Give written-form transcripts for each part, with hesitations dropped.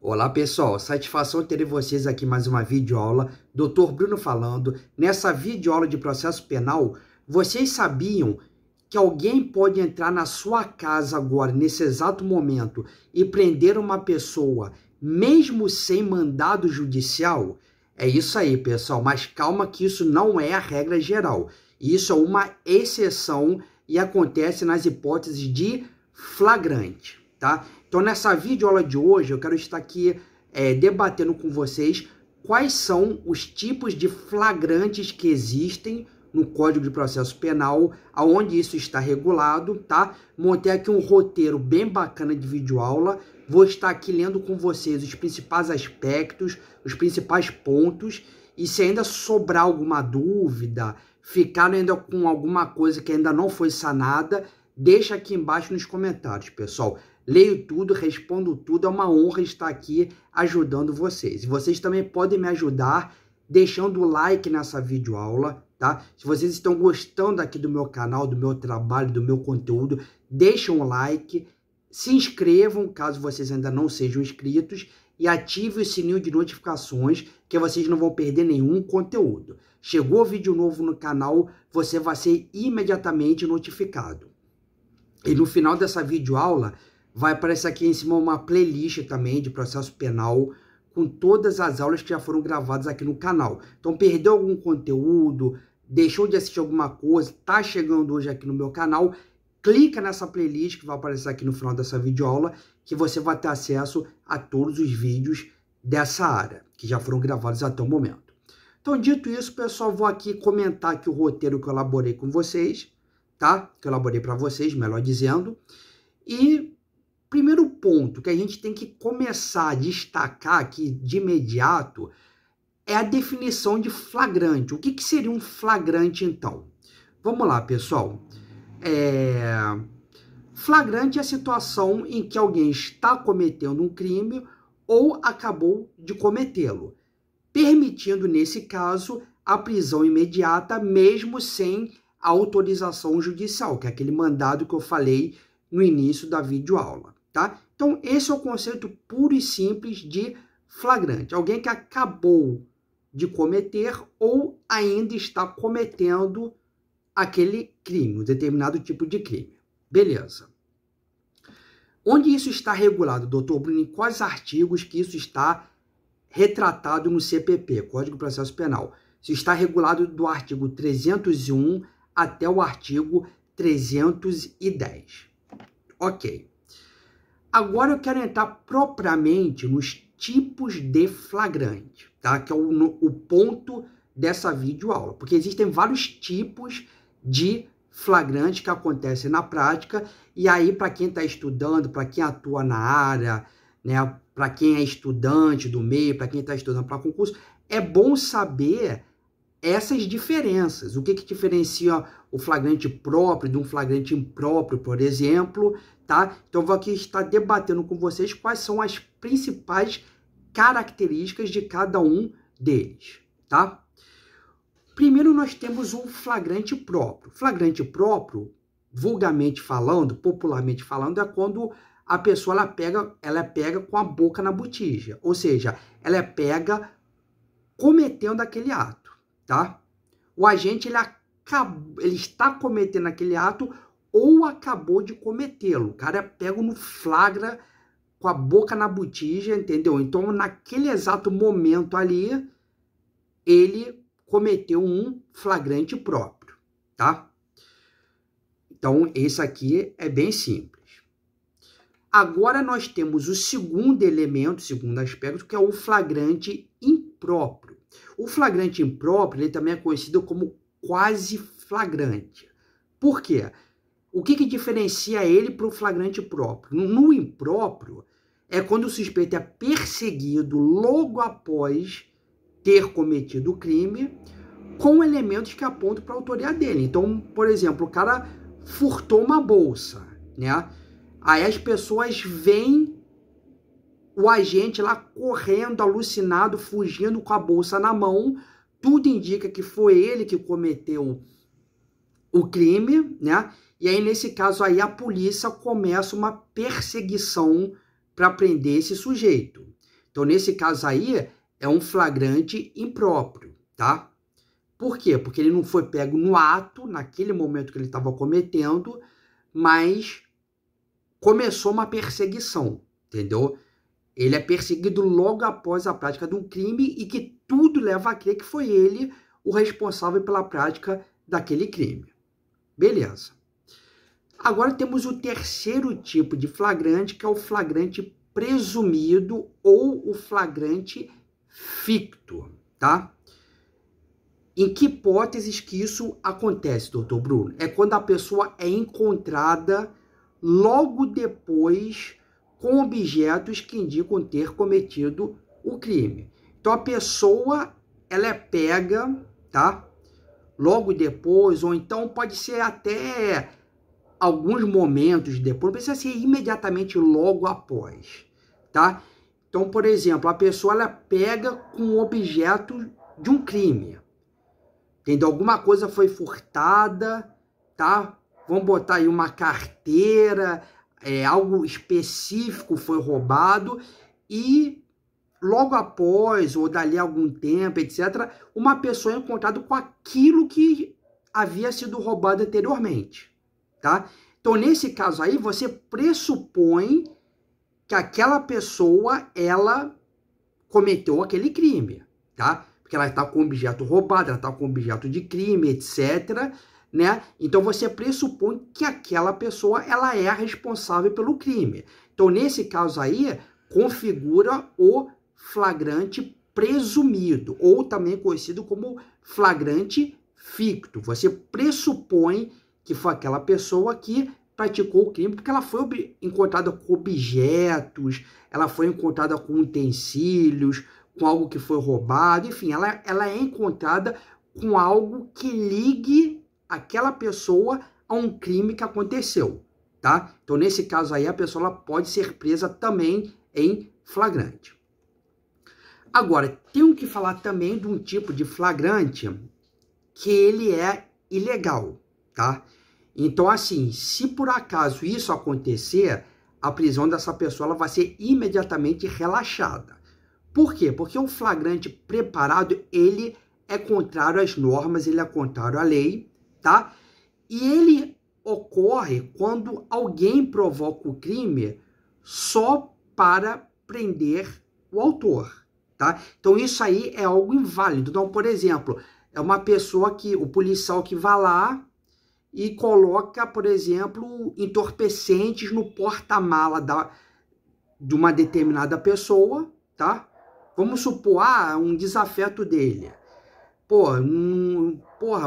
Olá pessoal, satisfação ter vocês aqui mais uma videoaula, Dr. Bruno falando. Nessa videoaula de processo penal, vocês sabiam que alguém pode entrar na sua casa agora, nesse exato momento, e prender uma pessoa, mesmo sem mandado judicial? É isso aí pessoal, mas calma que isso não é a regra geral. Isso é uma exceção e acontece nas hipóteses de flagrante, tá? Então, nessa videoaula de hoje, eu quero estar aqui debatendo com vocês quais são os tipos de flagrantes que existem no Código de Processo Penal, aonde isso está regulado, tá? Montei aqui um roteiro bem bacana de videoaula, vou estar aqui lendo com vocês os principais aspectos, os principais pontos, e se ainda sobrar alguma dúvida, ficar ainda com alguma coisa que ainda não foi sanada, deixa aqui embaixo nos comentários, pessoal. Leio tudo, respondo tudo, é uma honra estar aqui ajudando vocês. E vocês também podem me ajudar deixando o like nessa videoaula, tá? Se vocês estão gostando aqui do meu canal, do meu trabalho, do meu conteúdo, deixem um like, se inscrevam caso vocês ainda não sejam inscritos e ative o sininho de notificações que vocês não vão perder nenhum conteúdo. Chegou vídeo novo no canal, você vai ser imediatamente notificado. E no final dessa videoaula, vai aparecer aqui em cima uma playlist também de processo penal com todas as aulas que já foram gravadas aqui no canal. Então, perdeu algum conteúdo, deixou de assistir alguma coisa, tá chegando hoje aqui no meu canal, clica nessa playlist que vai aparecer aqui no final dessa videoaula, que você vai ter acesso a todos os vídeos dessa área, que já foram gravados até o momento. Então, dito isso, pessoal, vou aqui comentar aqui o roteiro que eu elaborei com vocês, tá? Que eu elaborei para vocês, melhor dizendo. E primeiro ponto que a gente tem que começar a destacar aqui de imediato é a definição de flagrante. O que seria um flagrante, então? Vamos lá, pessoal. Flagrante é a situação em que alguém está cometendo um crime ou acabou de cometê-lo, permitindo, nesse caso, a prisão imediata, mesmo sem a autorização judicial, que é aquele mandado que eu falei no início da videoaula. Tá? Então, esse é o conceito puro e simples de flagrante. Alguém que acabou de cometer ou ainda está cometendo aquele crime, um determinado tipo de crime. Beleza. Onde isso está regulado, doutor Bruno? Em quais artigos que isso está retratado no CPP, Código de Processo Penal? Isso está regulado do artigo 301 até o artigo 310. Ok. Agora eu quero entrar propriamente nos tipos de flagrante, tá? Que é o ponto dessa videoaula, porque existem vários tipos de flagrante que acontecem na prática, e aí para quem está estudando, para quem atua na área, né, para quem é estudante do meio, para quem está estudando para concurso, é bom saber essas diferenças. O que diferencia o flagrante próprio de um flagrante impróprio, por exemplo, tá? Então, eu vou aqui estar debatendo com vocês quais são as principais características de cada um deles, tá? Primeiro, nós temos o flagrante próprio. Flagrante próprio, vulgarmente falando, popularmente falando, é quando a pessoa ela pega com a boca na botija, ou seja, ela pega cometendo aquele ato, tá? O agente ele está cometendo aquele ato ou acabou de cometê-lo. O cara é pego no flagra com a boca na botija, entendeu? Então, naquele exato momento ali, ele cometeu um flagrante próprio, tá? Então, esse aqui é bem simples. Agora, nós temos o segundo elemento, o segundo aspecto, que é o flagrante impróprio. O flagrante impróprio, ele também é conhecido como quase flagrante. Por quê? O que diferencia ele para o flagrante próprio? No impróprio, é quando o suspeito é perseguido logo após ter cometido o crime, com elementos que apontam para a autoria dele. Então, por exemplo, o cara furtou uma bolsa, né? Aí as pessoas veem o agente lá correndo, alucinado, fugindo com a bolsa na mão. Tudo indica que foi ele que cometeu o crime, né? E aí, nesse caso aí, a polícia começa uma perseguição para prender esse sujeito. Então, nesse caso aí, é um flagrante impróprio, tá? Por quê? Porque ele não foi pego no ato, naquele momento que ele estava cometendo, mas começou uma perseguição, entendeu? Ele é perseguido logo após a prática de um crime e que tudo leva a crer que foi ele o responsável pela prática daquele crime. Beleza. Agora temos o terceiro tipo de flagrante, que é o flagrante presumido ou o flagrante ficto, tá? Em que hipóteses que isso acontece, doutor Bruno? É quando a pessoa é encontrada logo depois com objetos que indicam ter cometido o crime. Então a pessoa, ela é pega, tá? Logo depois, ou então pode ser até alguns momentos depois, não precisa ser imediatamente logo após, tá? Então, por exemplo, a pessoa, ela pega com um objeto de um crime. Entendeu? Alguma coisa foi furtada, tá? Vamos botar aí uma carteira, algo específico foi roubado e logo após, ou dali a algum tempo, etc., uma pessoa é encontrada com aquilo que havia sido roubado anteriormente, tá? Então, nesse caso aí, você pressupõe que aquela pessoa, ela cometeu aquele crime, tá? Porque ela está com objeto roubado, ela está com objeto de crime, etc., né? Então, você pressupõe que aquela pessoa, ela é a responsável pelo crime. Então, nesse caso aí, configura o flagrante presumido, ou também conhecido como flagrante ficto. Você pressupõe que foi aquela pessoa que praticou o crime, porque ela foi encontrada com objetos, ela foi encontrada com utensílios, com algo que foi roubado, enfim, ela é encontrada com algo que ligue aquela pessoa a um crime que aconteceu, tá? Então, nesse caso aí, a pessoa ela pode ser presa também em flagrante. Agora, tenho que falar também de um tipo de flagrante que ele é ilegal, tá? Então, assim, se por acaso isso acontecer, a prisão dessa pessoa ela vai ser imediatamente relaxada. Por quê? Porque o flagrante preparado, ele é contrário às normas, ele é contrário à lei, tá? E ele ocorre quando alguém provoca o crime só para prender o autor, tá? Então, isso aí é algo inválido. Então, por exemplo, é uma pessoa que, o policial que vai lá e coloca, por exemplo, entorpecentes no porta-mala de uma determinada pessoa, tá? Vamos supor, um desafeto dele. Porra,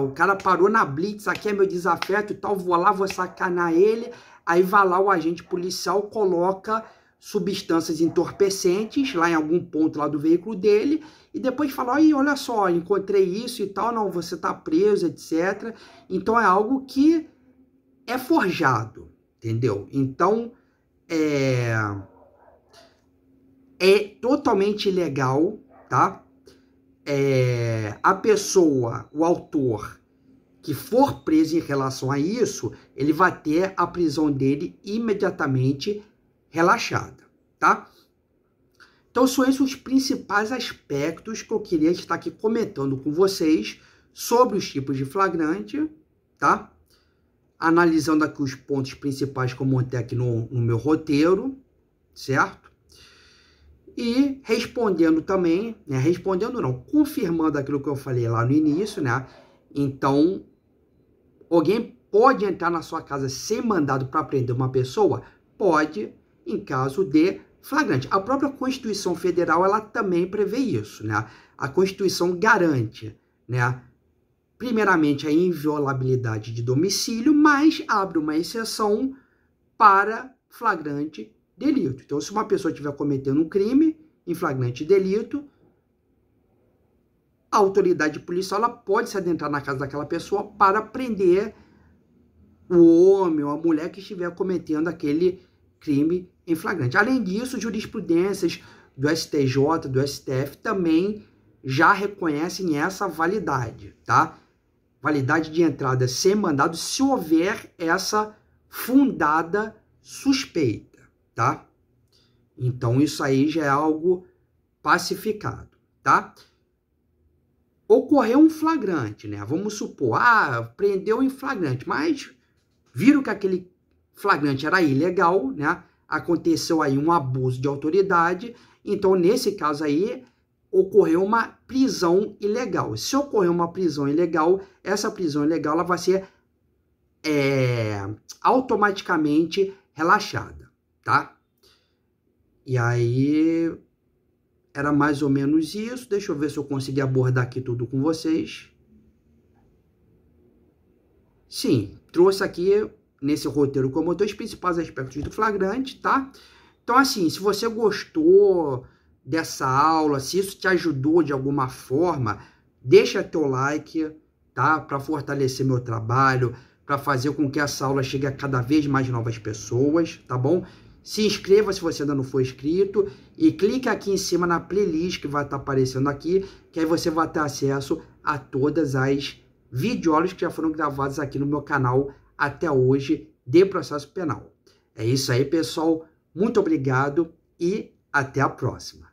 o cara parou na blitz, aqui é meu desafeto e tal, vou lá, vou sacanar ele. Aí vai lá o agente policial, coloca substâncias entorpecentes lá em algum ponto lá do veículo dele e depois fala, olha só, encontrei isso e tal, não, você tá preso, etc. Então é algo que é forjado, entendeu? Então é totalmente ilegal, tá? A pessoa, o autor, que for preso em relação a isso, ele vai ter a prisão dele imediatamente relaxada, tá? Então, são esses os principais aspectos que eu queria estar aqui comentando com vocês sobre os tipos de flagrante, tá? Analisando aqui os pontos principais que eu montei aqui no meu roteiro, certo? E respondendo também, né? Respondendo não, confirmando aquilo que eu falei lá no início, né? Então, alguém pode entrar na sua casa sem mandado para prender uma pessoa? Pode, em caso de flagrante. A própria Constituição Federal, ela também prevê isso, né? A Constituição garante, né? Primeiramente, a inviolabilidade de domicílio, mas abre uma exceção para flagrante delito. Então, se uma pessoa estiver cometendo um crime em flagrante delito, a autoridade policial ela pode se adentrar na casa daquela pessoa para prender o homem ou a mulher que estiver cometendo aquele crime em flagrante. Além disso, jurisprudências do STJ, do STF também já reconhecem essa validade, tá? Validade de entrada sem mandado se houver essa fundada suspeita, tá? Então, isso aí já é algo pacificado, tá? Ocorreu um flagrante, né? Vamos supor, prendeu em flagrante, mas viram que aquele flagrante era ilegal, né? Aconteceu aí um abuso de autoridade, então nesse caso aí ocorreu uma prisão ilegal. Se ocorreu uma prisão ilegal, essa prisão ilegal ela vai ser automaticamente relaxada, tá? E aí era mais ou menos isso. Deixa eu ver se eu consegui abordar aqui tudo com vocês. Sim, trouxe aqui nesse roteiro como eu os principais aspectos do flagrante, tá? Então, assim, se você gostou dessa aula, se isso te ajudou de alguma forma, deixa teu like, tá? Para fortalecer meu trabalho, para fazer com que essa aula chegue a cada vez mais novas pessoas, tá bom? Se inscreva se você ainda não for inscrito e clique aqui em cima na playlist que vai estar aparecendo aqui, que aí você vai ter acesso a todas as videoaulas que já foram gravadas aqui no meu canal até hoje de processo penal. É isso aí, pessoal. Muito obrigado e até a próxima.